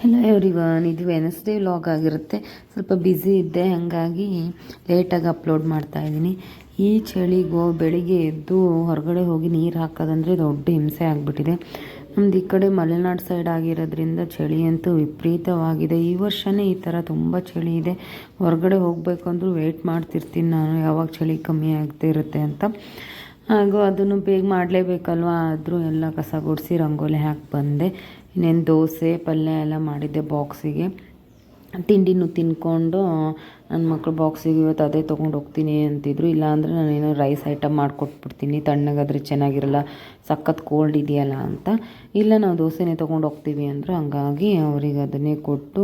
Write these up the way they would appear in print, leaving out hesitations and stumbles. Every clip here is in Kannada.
ಹೆಲೋ ಎವ್ರಿವನ್, ಇದು ವೆನಸ್ಡೇ ವ್ಲಾಗ್ ಆಗಿರುತ್ತೆ. ಸ್ವಲ್ಪ ಬ್ಯುಸಿ ಇದ್ದೆ, ಹಾಗಾಗಿ ಲೇಟಾಗಿ ಅಪ್ಲೋಡ್ ಮಾಡ್ತಾಯಿದ್ದೀನಿ. ಈ ಚಳಿಗೂ ಬೆಳಿಗ್ಗೆ ಎದ್ದು ಹೊರಗಡೆ ಹೋಗಿ ನೀರು ಹಾಕೋದಂದರೆ ದೊಡ್ಡ ಹಿಂಸೆ ಆಗಿಬಿಟ್ಟಿದೆ. ನಮ್ದು ಈ ಕಡೆ ಮಲೆನಾಡು ಸೈಡ್ ಆಗಿರೋದ್ರಿಂದ ಚಳಿ ಅಂತೂ ವಿಪರೀತವಾಗಿದೆ. ಈ ವರ್ಷವೇ ಈ ಥರ ತುಂಬ ಚಳಿ ಇದೆ. ಹೊರಗಡೆ ಹೋಗಬೇಕು ಅಂದರೂ ವೆಯ್ಟ್ ಮಾಡ್ತಿರ್ತೀನಿ ನಾನು, ಯಾವಾಗ ಚಳಿ ಕಮ್ಮಿ ಆಗ್ತಿರುತ್ತೆ ಅಂತ. ಹಾಗೂ ಅದನ್ನು ಬೇಗ ಮಾಡಲೇಬೇಕಲ್ವ, ಆದರೂ ಎಲ್ಲ ಕಸ ಗುಡಿಸಿ ರಂಗೋಲಿ ಹಾಕಿ ಬಂದೆ. ಇನ್ನೇನು ದೋಸೆ ಪಲ್ಯ ಎಲ್ಲ ಮಾಡಿದ್ದೆ ಬಾಕ್ಸಿಗೆ. ತಿಂಡಿನೂ ತಿನ್ಕೊಂಡು ನನ್ನ ಮಕ್ಕಳು ಬಾಕ್ಸಿಗೆ ಇವತ್ತು ಅದೇ ತೊಗೊಂಡು ಹೋಗ್ತೀನಿ ಅಂತಿದ್ರು. ಇಲ್ಲಾಂದರೆ ನಾನೇನೋ ರೈಸ್ ಐಟಮ್ ಮಾಡಿಕೊಟ್ಬಿಡ್ತೀನಿ, ತಣ್ಣಗಾದರೆ ಚೆನ್ನಾಗಿರಲ್ಲ, ಸಖತ್ ಕೋಲ್ಡ್ ಇದೆಯಲ್ಲ ಅಂತ. ಇಲ್ಲ ನಾವು ದೋಸೆನೇ ತೊಗೊಂಡು ಹೋಗ್ತೀವಿ ಅಂದರು. ಹಂಗಾಗಿ ಅವ್ರಿಗೆ ಅದನ್ನೇ ಕೊಟ್ಟು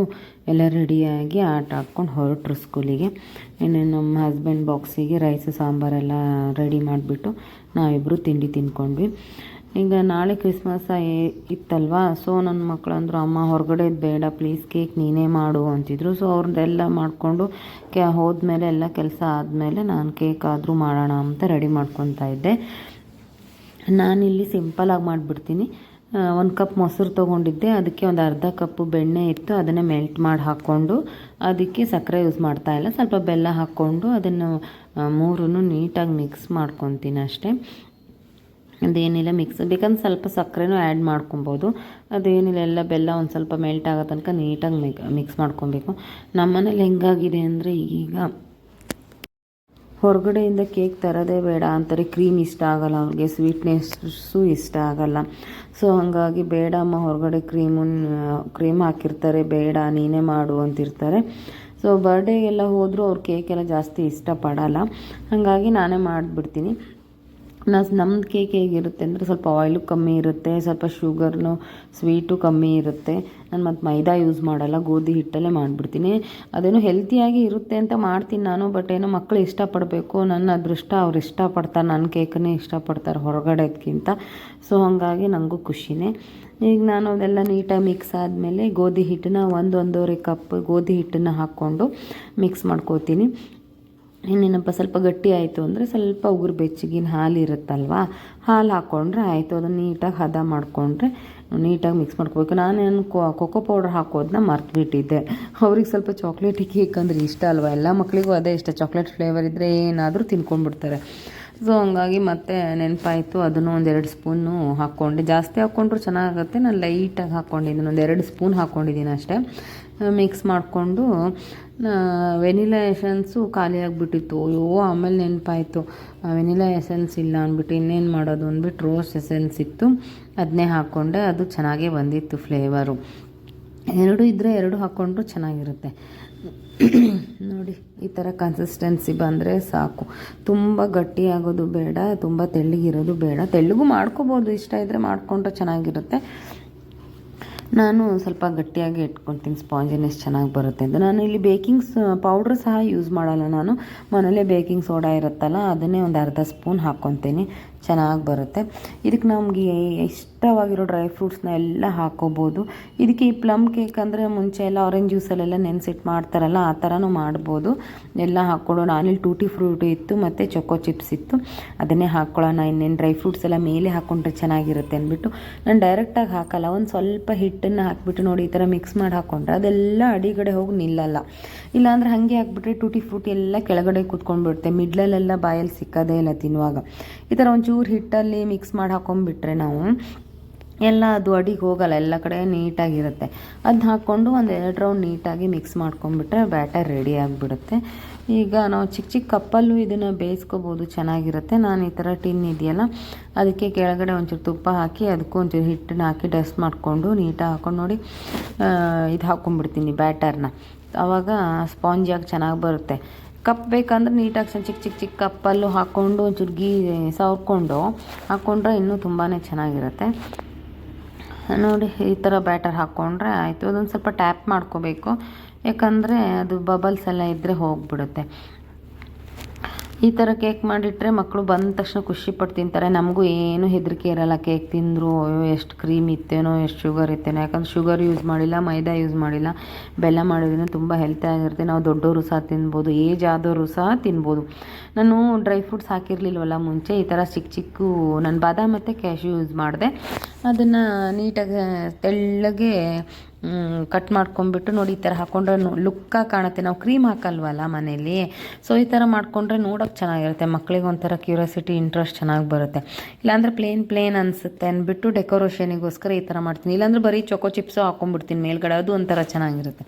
ಎಲ್ಲ ರೆಡಿಯಾಗಿ ಆಟ ಆಡ್ಕೊಂಡು ಹೊರಟ್ರು ಸ್ಕೂಲಿಗೆ. ಇನ್ನೇನು ನಮ್ಮ ಹಸ್ಬೆಂಡ್ ಬಾಕ್ಸಿಗೆ ರೈಸ್ ಸಾಂಬಾರೆಲ್ಲ ರೆಡಿ ಮಾಡಿಬಿಟ್ಟು ನಾವಿಬ್ಬರು ತಿಂಡಿ ತಿನ್ಕೊಂಡ್ವಿ. ಈಗ ನಾಳೆ ಕ್ರಿಸ್ಮಸ್ ಇತ್ತಲ್ವ, ಸೊ ನನ್ನ ಮಕ್ಕಳು ಅಂದರು, ಅಮ್ಮ ಹೊರಗಡೆ ಬೇಡ ಪ್ಲೀಸ್, ಕೇಕ್ ನೀನೇ ಮಾಡು ಅಂತಿದ್ರು. ಸೊ ಅವ್ರದ್ದೆಲ್ಲ ಮಾಡಿಕೊಂಡು ಹೋದ್ಮೇಲೆ ಎಲ್ಲ ಕೆಲಸ ಆದಮೇಲೆ ನಾನು ಕೇಕ್ ಆದರೂ ಮಾಡೋಣ ಅಂತ ರೆಡಿ ಮಾಡ್ಕೊತಾ ಇದ್ದೆ. ನಾನಿಲ್ಲಿ ಸಿಂಪಲಾಗಿ ಮಾಡಿಬಿಡ್ತೀನಿ. 1 ಕಪ್ ಮೊಸರು ತೊಗೊಂಡಿದ್ದೆ, ಅದಕ್ಕೆ ಒಂದು ಅರ್ಧ ಕಪ್ಪು ಬೆಣ್ಣೆ ಇತ್ತು, ಅದನ್ನೇ ಮೆಲ್ಟ್ ಮಾಡಿ ಹಾಕ್ಕೊಂಡು ಅದಕ್ಕೆ ಸಕ್ಕರೆ ಯೂಸ್ ಮಾಡ್ತಾಯಿಲ್ಲ, ಸ್ವಲ್ಪ ಬೆಲ್ಲ ಹಾಕ್ಕೊಂಡು ಅದನ್ನು ಮೂರನ್ನು ನೀಟಾಗಿ ಮಿಕ್ಸ್ ಮಾಡ್ಕೊತೀನಿ ಅಷ್ಟೇ. ಅದೇನಿಲ್ಲ ಮಿಕ್ಸ್ ಬೇಕಂದ್ರೆ ಸ್ವಲ್ಪ ಸಕ್ಕರೆನೂ ಆ್ಯಡ್ ಮಾಡ್ಕೊಬೋದು. ಅದೇನಿಲ್ಲ, ಎಲ್ಲ ಬೆಲ್ಲ ಒಂದು ಸ್ವಲ್ಪ ಮೆಲ್ಟ್ ಆಗೋ ತನಕ ನೀಟಾಗಿ ಮಿಕ್ಸ್ ಮಾಡ್ಕೊಬೇಕು. ನಮ್ಮ ಮನೇಲಿ ಹೆಂಗಾಗಿದೆ ಅಂದರೆ, ಈಗ ಹೊರಗಡೆಯಿಂದ ಕೇಕ್ ತರೋದೇ ಬೇಡ ಅಂತಾರೆ. ಕ್ರೀಮ್ ಇಷ್ಟ ಆಗೋಲ್ಲ ಅವ್ರಿಗೆ, ಸ್ವೀಟ್ನೆಸ್ಸು ಇಷ್ಟ ಆಗೋಲ್ಲ. ಸೊ ಹಾಗಾಗಿ ಬೇಡ ಅಮ್ಮ, ಹೊರಗಡೆ ಕ್ರೀಮ್ ಹಾಕಿರ್ತಾರೆ, ಬೇಡ ನೀನೇ ಮಾಡು ಅಂತಿರ್ತಾರೆ. ಸೊ ಬರ್ಡೇಗೆಲ್ಲ ಹೋದರೂ ಅವ್ರು ಕೇಕೆಲ್ಲ ಜಾಸ್ತಿ ಇಷ್ಟಪಡಲ್ಲ, ಹಾಗಾಗಿ ನಾನೇ ಮಾಡಿಬಿಡ್ತೀನಿ. ನಮ್ಮದು ಕೇಕ್ ಹೇಗಿರುತ್ತೆ ಅಂದರೆ, ಸ್ವಲ್ಪ ಆಯಿಲು ಕಮ್ಮಿ ಇರುತ್ತೆ, ಸ್ವಲ್ಪ ಶುಗರ್ನು ಸ್ವೀಟು ಕಮ್ಮಿ ಇರುತ್ತೆ. ನಾನು ಮತ್ತು ಮೈದಾ ಯೂಸ್ ಮಾಡಲ್ಲ, ಗೋಧಿ ಹಿಟ್ಟಲ್ಲೇ ಮಾಡಿಬಿಡ್ತೀನಿ. ಅದೇನೋ ಹೆಲ್ತಿಯಾಗಿ ಇರುತ್ತೆ ಅಂತ ಮಾಡ್ತೀನಿ ನಾನು, ಬಟ್ ಏನೋ ಮಕ್ಕಳು ಇಷ್ಟಪಡಬೇಕು, ನನ್ನ ಅದೃಷ್ಟ ಅವ್ರು ಇಷ್ಟಪಡ್ತಾರೆ, ನನ್ನ ಕೇಕನ್ನೇ ಇಷ್ಟಪಡ್ತಾರೆ ಹೊರಗಡೆದಕ್ಕಿಂತ. ಸೊ ಹಾಗಾಗಿ ನನಗೂ ಖುಷಿನೇ. ಈಗ ನಾನು ಅದೆಲ್ಲ ನೀಟಾಗಿ ಮಿಕ್ಸ್ ಆದಮೇಲೆ ಗೋಧಿ ಹಿಟ್ಟನ್ನ 1-1.5 ಕಪ್ ಗೋಧಿ ಹಿಟ್ಟನ್ನು ಹಾಕ್ಕೊಂಡು ಮಿಕ್ಸ್ ಮಾಡ್ಕೋತೀನಿ. ಇನ್ನೇನಪ್ಪ ಸ್ವಲ್ಪ ಗಟ್ಟಿ ಆಯಿತು ಅಂದರೆ ಸ್ವಲ್ಪ ಉಗುರು ಬೆಚ್ಚಗಿನ ಹಾಲು ಇರುತ್ತಲ್ವ, ಹಾಲು ಹಾಕ್ಕೊಂಡ್ರೆ ಆಯಿತು. ಅದನ್ನು ನೀಟಾಗಿ ಹದ ಮಾಡಿಕೊಂಡ್ರೆ ನೀಟಾಗಿ ಮಿಕ್ಸ್ ಮಾಡ್ಕೋಬೇಕು. ನಾನೇನು ಕೊಕೋ ಪೌಡರ್ ಹಾಕೋದನ್ನ ಮರ್ತುಬಿಟ್ಟಿದ್ದೆ. ಅವ್ರಿಗೆ ಸ್ವಲ್ಪ ಚಾಕ್ಲೇಟಿ ಕೇಕ್ ಅಂದರೆ ಇಷ್ಟ ಅಲ್ವ, ಎಲ್ಲ ಮಕ್ಕಳಿಗೂ ಅದೇ ಇಷ್ಟ, ಚಾಕ್ಲೇಟ್ ಫ್ಲೇವರ್ ಇದ್ದರೆ ಏನಾದರೂ ತಿನ್ಕೊಂಡ್ಬಿಡ್ತಾರೆ. ಸೊ ಹಂಗಾಗಿ ಮತ್ತೆ ನೆನಪಾಯಿತು, ಅದನ್ನು 1-2 ಸ್ಪೂನು ಹಾಕ್ಕೊಂಡೆ. ಜಾಸ್ತಿ ಹಾಕ್ಕೊಂಡ್ರು ಚೆನ್ನಾಗುತ್ತೆ, ನಾನು ಲೈಟಾಗಿ ಹಾಕ್ಕೊಂಡಿದ್ದೀನಿ, 1-2 ಸ್ಪೂನ್ ಹಾಕ್ಕೊಂಡಿದ್ದೀನಿ ಅಷ್ಟೇ. ಮಿಕ್ಸ್ ಮಾಡಿಕೊಂಡು ವೆನಿಲಾ ಎಸೆನ್ಸು ಖಾಲಿ ಆಗಿಬಿಟ್ಟಿತ್ತು. ಆಮೇಲೆ ನೆನಪಾಯಿತು, ವೆನಿಲಾ ಎಸೆನ್ಸ್ ಇಲ್ಲ ಅಂದ್ಬಿಟ್ಟು ಇನ್ನೇನು ಮಾಡೋದು ಅಂದ್ಬಿಟ್ಟು ರೋಸ್ ಎಸೆನ್ಸ್ ಇತ್ತು, ಅದನ್ನೇ ಹಾಕ್ಕೊಂಡೆ. ಅದು ಚೆನ್ನಾಗೇ ಬಂದಿತ್ತು ಫ್ಲೇವರು. 2 ಇದ್ದರೆ 2 ಹಾಕ್ಕೊಂಡ್ರು ಚೆನ್ನಾಗಿರುತ್ತೆ. ನೋಡಿ, ಈ ಥರ ಕನ್ಸಿಸ್ಟೆನ್ಸಿ ಬಂದರೆ ಸಾಕು. ತುಂಬ ಗಟ್ಟಿಯಾಗೋದು ಬೇಡ, ತುಂಬ ತೆಳ್ಳಗಿರೋದು ಬೇಡ. ತೆಳ್ಳಗೂ ಮಾಡ್ಕೋಬೋದು, ಇಷ್ಟ ಇದ್ದರೆ ಮಾಡಿಕೊಂಡ್ರೆ ಚೆನ್ನಾಗಿರುತ್ತೆ. ನಾನು ಸ್ವಲ್ಪ ಗಟ್ಟಿಯಾಗಿ ಇಟ್ಕೊಳ್ತೀನಿ, ಸ್ಪಾಂಜಿನೆಸ್ ಚೆನ್ನಾಗಿ ಬರುತ್ತೆ ಅಂತ. ನಾನು ಇಲ್ಲಿ ಬೇಕಿಂಗ್ ಪೌಡ್ರ್ ಸಹ ಯೂಸ್ ಮಾಡಲ್ಲ, ನಾನು ಮನೇಲೇ ಬೇಕಿಂಗ್ ಸೋಡಾ ಇರುತ್ತಲ್ಲ, ಅದನ್ನೇ 1 ಸ್ಪೂನ್ ಹಾಕ್ಕೊತೀನಿ, ಚೆನ್ನಾಗಿ ಬರುತ್ತೆ. ಇದಕ್ಕೆ ನಮಗೆ ಇಷ್ಟವಾಗಿರೋ ಡ್ರೈ ಫ್ರೂಟ್ಸ್ನ ಎಲ್ಲ ಹಾಕ್ಕೋಬೋದು. ಇದಕ್ಕೆ ಈ ಪ್ಲಮ್ ಕೇಕ್ ಅಂದರೆ ಮುಂಚೆ ಎಲ್ಲ ಆರೆಂಜ್ ಜ್ಯೂಸಲ್ಲೆಲ್ಲ ನೆನೆಸಿಟ್ಟು ಮಾಡ್ತಾರಲ್ಲ, ಆ ಥರನೂ ಮಾಡ್ಬೋದು. ಎಲ್ಲ ಹಾಕ್ಕೊಳ್ಳೋ, ನಾನಿಲ್ಲಿ ಟೂಟಿ ಫ್ರೂಟಿ ಇತ್ತು ಮತ್ತು ಚೊಕೋ ಚಿಪ್ಸ್ ಇತ್ತು, ಅದನ್ನೇ ಹಾಕ್ಕೊಳ್ಳೋಣ. ಇನ್ನೇನು ಡ್ರೈ ಫ್ರೂಟ್ಸ್ ಎಲ್ಲ ಮೇಲೆ ಹಾಕ್ಕೊಂಡ್ರೆ ಚೆನ್ನಾಗಿರುತ್ತೆ ಅಂದ್ಬಿಟ್ಟು ನಾನು ಡೈರೆಕ್ಟಾಗಿ ಹಾಕಲ್ಲ. ಒಂದು ಸ್ವಲ್ಪ ಹಿಟ್ಟನ್ನು ಹಾಕಿಬಿಟ್ಟು ನೋಡಿ, ಈ ಥರ ಮಿಕ್ಸ್ ಮಾಡಿ ಹಾಕ್ಕೊಂಡ್ರೆ ಅದೆಲ್ಲ ಅಡಿಗಡೆ ಹೋಗಿ ನಿಲ್ಲಲ್ಲ. ಇಲ್ಲಾಂದರೆ ಹಾಗೆ ಹಾಕ್ಬಿಟ್ರೆ ಟೂಟಿ ಫ್ರೂಟಿ ಎಲ್ಲ ಕೆಳಗಡೆ ಕೂತ್ಕೊಂಡ್ಬಿಡುತ್ತೆ, ಮಿಡ್ಲಲ್ಲೆಲ್ಲ ಬಾಯಲ್ಲಿ ಸಿಕ್ಕೋದೇ ಇಲ್ಲ ತಿನ್ನುವಾಗ. ಈ ಥರ ಒಂಚೂರು ಹಿಟ್ಟಲ್ಲಿ ಮಿಕ್ಸ್ ಮಾಡಿ ಹಾಕೊಂಡ್ಬಿಟ್ರೆ ನಾವು ಎಲ್ಲ ಅದು ಅಡಿಗೆ ಹೋಗಲ್ಲ, ಎಲ್ಲ ಕಡೆ ನೀಟಾಗಿರುತ್ತೆ. ಅದನ್ನ ಹಾಕ್ಕೊಂಡು 1-2 ರೌಂಡ್ ನೀಟಾಗಿ ಮಿಕ್ಸ್ ಮಾಡ್ಕೊಂಡ್ಬಿಟ್ರೆ ಬ್ಯಾಟರ್ ರೆಡಿ ಆಗಿಬಿಡುತ್ತೆ. ಈಗ ನಾವು ಚಿಕ್ಕ ಕಪ್ಪಲ್ಲೂ ಇದನ್ನು ಬೇಯಿಸ್ಕೋಬೋದು, ಚೆನ್ನಾಗಿರುತ್ತೆ. ನಾನು ಈ ಥರ ಟಿನ್ ಇದೆಯಲ್ಲ, ಅದಕ್ಕೆ ಕೆಳಗಡೆ ಒಂಚೂರು ತುಪ್ಪ ಹಾಕಿ ಅದಕ್ಕೂ ಒಂಚೂರು ಹಿಟ್ಟನ್ನ ಹಾಕಿ ಡಸ್ಟ್ ಮಾಡಿಕೊಂಡು ನೀಟಾಗಿ ಹಾಕ್ಕೊಂಡು ನೋಡಿ ಇದು ಹಾಕ್ಕೊಂಡ್ಬಿಡ್ತೀನಿ ಬ್ಯಾಟರ್ನ. ಆವಾಗ ಸ್ಪಾಂಜಿಯಾಗಿ ಚೆನ್ನಾಗಿ ಬರುತ್ತೆ. ಕಪ್ ಬೇಕಂದ್ರೆ ನೀಟಾಗಿ ಚಿಕ್ಕ ಕಪ್ಪಲ್ಲೂ ಹಾಕ್ಕೊಂಡು ಒಂಚೂರು ಗೀ ಸವರ್ಕೊಂಡು ಹಾಕ್ಕೊಂಡ್ರೆ ಇನ್ನೂ ತುಂಬಾ ಚೆನ್ನಾಗಿರುತ್ತೆ. ನೋಡಿ, ಈ ಥರ ಬ್ಯಾಟರ್ ಹಾಕ್ಕೊಂಡ್ರೆ ಆಯಿತು. ಅದೊಂದು ಸ್ವಲ್ಪ ಟ್ಯಾಪ್ ಮಾಡ್ಕೋಬೇಕು, ಯಾಕಂದರೆ ಅದು ಬಬಲ್ಸ್ ಎಲ್ಲ ಇದ್ದರೆ ಹೋಗಿಬಿಡುತ್ತೆ. ಈ ಥರ ಕೇಕ್ ಮಾಡಿಟ್ರೆ ಮಕ್ಕಳು ಬಂದ ತಕ್ಷಣ ಖುಷಿಪಟ್ಟು ತಿಂತಾರೆ. ನಮಗೂ ಏನು ಹೆದರಿಕೆ ಇರೋಲ್ಲ, ಕೇಕ್ ತಿಂದರು ಎಷ್ಟು ಕ್ರೀಮ್ ಇತ್ತೇನೋ, ಎಷ್ಟು ಶುಗರ್ ಇತ್ತೇನೋ. ಯಾಕಂದ್ರೆ ಶುಗರ್ ಯೂಸ್ ಮಾಡಿಲ್ಲ, ಮೈದಾ ಯೂಸ್ ಮಾಡಿಲ್ಲ, ಬೆಲ್ಲ ಮಾಡೋದ್ರಿಂದ ತುಂಬ ಹೆಲ್ತಿ ಆಗಿರುತ್ತೆ. ನಾವು ದೊಡ್ಡವರು ಸಹ ತಿನ್ಬೋದು, ಏಜ್ ಆದವರು ಸಹ ತಿನ್ಬೋದು. ನಾನು ಡ್ರೈ ಫ್ರೂಟ್ಸ್ ಹಾಕಿರಲಿಲ್ವಲ್ಲ ಮುಂಚೆ, ಈ ಥರ ಚಿಕ್ಕ ನಾನು ಬಾದಾಮ್ ಮತ್ತು ಕ್ಯಾಶ್ಯೂ ಯೂಸ್ ಮಾಡಿದೆ. ಅದನ್ನು ನೀಟಾಗಿ ತೆಳ್ಳಗೆ ಕಟ್ ಮಾಡ್ಕೊಂಬಿಟ್ಟು ನೋಡಿ ಈ ಥರ ಹಾಕ್ಕೊಂಡ್ರೆ ಲುಕ್ಕಾಗಿ ಕಾಣುತ್ತೆ. ನಾವು ಕ್ರೀಮ್ ಹಾಕಲ್ವಲ್ಲ ಮನೇಲಿ, ಸೊ ಈ ಥರ ಮಾಡಿಕೊಂಡ್ರೆ ನೋಡೋಕೆ ಚೆನ್ನಾಗಿರುತ್ತೆ. ಮಕ್ಕಳಿಗೆ ಒಂಥರ ಕ್ಯೂರಿಯಾಸಿಟಿ, ಇಂಟ್ರೆಸ್ಟ್ ಚೆನ್ನಾಗಿ ಬರುತ್ತೆ. ಇಲ್ಲಾಂದರೆ ಪ್ಲೇನ್ ಅನಿಸುತ್ತೆ ಅಂದ್ಬಿಟ್ಟು ಡೆಕೋರೇಷನಿಗೋಸ್ಕರ ಈ ಥರ ಮಾಡ್ತೀನಿ. ಇಲ್ಲಾಂದರೆ ಬರೀ ಚೊಕೋ ಚಿಪ್ಸು ಹಾಕ್ಕೊಂಡ್ಬಿಡ್ತೀನಿ ಮೇಲ್ಗಡೆ, ಅದು ಒಂಥರ ಚೆನ್ನಾಗಿರುತ್ತೆ.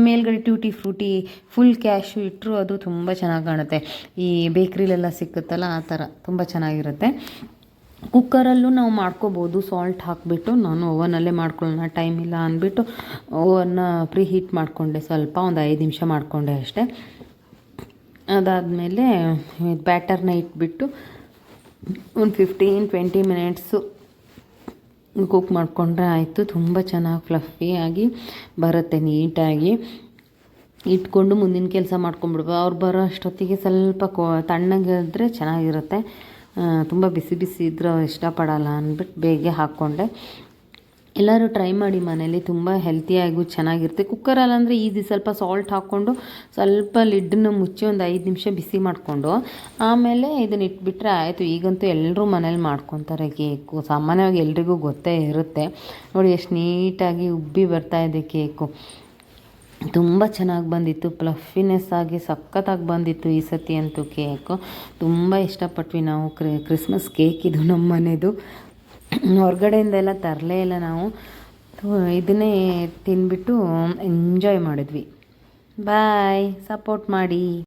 ಮೇಲ್ಗಡೆ ಟ್ಯೂಟಿ ಫ್ರೂಟಿ ಫುಲ್ ಕ್ಯಾಶು ಇಟ್ಟರು ಅದು ತುಂಬ ಚೆನ್ನಾಗಿ ಕಾಣುತ್ತೆ. ಈ ಬೇಕ್ರಿಲೆಲ್ಲ ಸಿಕ್ಕುತ್ತಲ್ಲ ಆ ಥರ ತುಂಬ ಚೆನ್ನಾಗಿರುತ್ತೆ. ಕುಕ್ಕರಲ್ಲೂ ನಾವು ಮಾಡ್ಕೋಬೋದು, ಸಾಲ್ಟ್ ಹಾಕಿಬಿಟ್ಟು. ನಾನು ಓವನಲ್ಲೇ ಮಾಡ್ಕೊಳ್ಳೋಣ, ಟೈಮ್ ಇಲ್ಲ ಅಂದ್ಬಿಟ್ಟು ಓವನ್ನ ಪ್ರೀ ಹೀಟ್ ಮಾಡಿಕೊಂಡೆ, ಸ್ವಲ್ಪ ಒಂದು 5 ನಿಮಿಷ ಮಾಡಿಕೊಂಡೆ ಅಷ್ಟೇ. ಅದಾದಮೇಲೆ ಬ್ಯಾಟರ್ನ ಇಟ್ಬಿಟ್ಟು ಒಂದು 15-20 ಮಿನಿಟ್ಸು ಕುಕ್ ಮಾಡಿಕೊಂಡ್ರೆ ಆಯಿತು. ತುಂಬ ಚೆನ್ನಾಗಿ ಫ್ಲಫಿಯಾಗಿ ಬರುತ್ತೆ, ನೀಟಾಗಿ ಇಟ್ಕೊಂಡು ಮುಂದಿನ ಕೆಲಸ ಮಾಡ್ಕೊಂಬಿಡ್ಬೋದು. ಅವ್ರು ಬರೋ ಅಷ್ಟೊತ್ತಿಗೆ ಸ್ವಲ್ಪ ತಣ್ಣಗಿದ್ರೆ ಚೆನ್ನಾಗಿರುತ್ತೆ. ತುಂಬ ಬಿಸಿ ಇದ್ರೆ ಇಷ್ಟಪಡಲ್ಲ ಅಂದ್ಬಿಟ್ಟು ಬೇಗ ಹಾಕ್ಕೊಂಡೆ. ಎಲ್ಲರೂ ಟ್ರೈ ಮಾಡಿ ಮನೇಲಿ, ತುಂಬ ಹೆಲ್ತಿಯಾಗೂ ಚೆನ್ನಾಗಿರುತ್ತೆ. ಕುಕ್ಕರಲ್ಲಂದರೆ ಈಸಿ, ಸ್ವಲ್ಪ ಸಾಲ್ಟ್ ಹಾಕ್ಕೊಂಡು ಸ್ವಲ್ಪ ಲಿಡ್ಡನ್ನು ಮುಚ್ಚಿ ಒಂದು 5 ನಿಮಿಷ ಬಿಸಿ ಮಾಡಿಕೊಂಡು ಆಮೇಲೆ ಇದನ್ನ ಇಟ್ಬಿಟ್ರೆ ಆಯಿತು. ಈಗಂತೂ ಎಲ್ಲರೂ ಮನೇಲಿ ಮಾಡ್ಕೊತಾರೆ ಕೇಕು, ಸಾಮಾನ್ಯವಾಗಿ ಎಲ್ರಿಗೂ ಗೊತ್ತೇ ಇರುತ್ತೆ. ನೋಡಿ ಎಷ್ಟು ನೀಟಾಗಿ ಉಬ್ಬಿ ಬರ್ತಾಯಿದೆ ಕೇಕು, ತುಂಬ ಚೆನ್ನಾಗಿ ಬಂದಿತ್ತು. ಪ್ಲಫಿನೆಸ್ ಆಗಿ ಸಖತ್ತಾಗಿ ಬಂದಿತ್ತು ಈ ಸತಿ ಅಂತೂ ಕೇಕು. ತುಂಬ ಇಷ್ಟಪಟ್ವಿ ನಾವು. ಕ್ರಿಸ್ಮಸ್ ಕೇಕ್ ಇದು ನಮ್ಮ ಮನೆಯದು, ಹೊರಗಡೆಯಿಂದೆಲ್ಲ ತರಲೇ ಇಲ್ಲ ನಾವು. ಇದನ್ನೇ ತಿಂದ್ಬಿಟ್ಟು ಎಂಜಾಯ್ ಮಾಡಿದ್ವಿ. ಬಾಯ್, ಸಪೋರ್ಟ್ ಮಾಡಿ.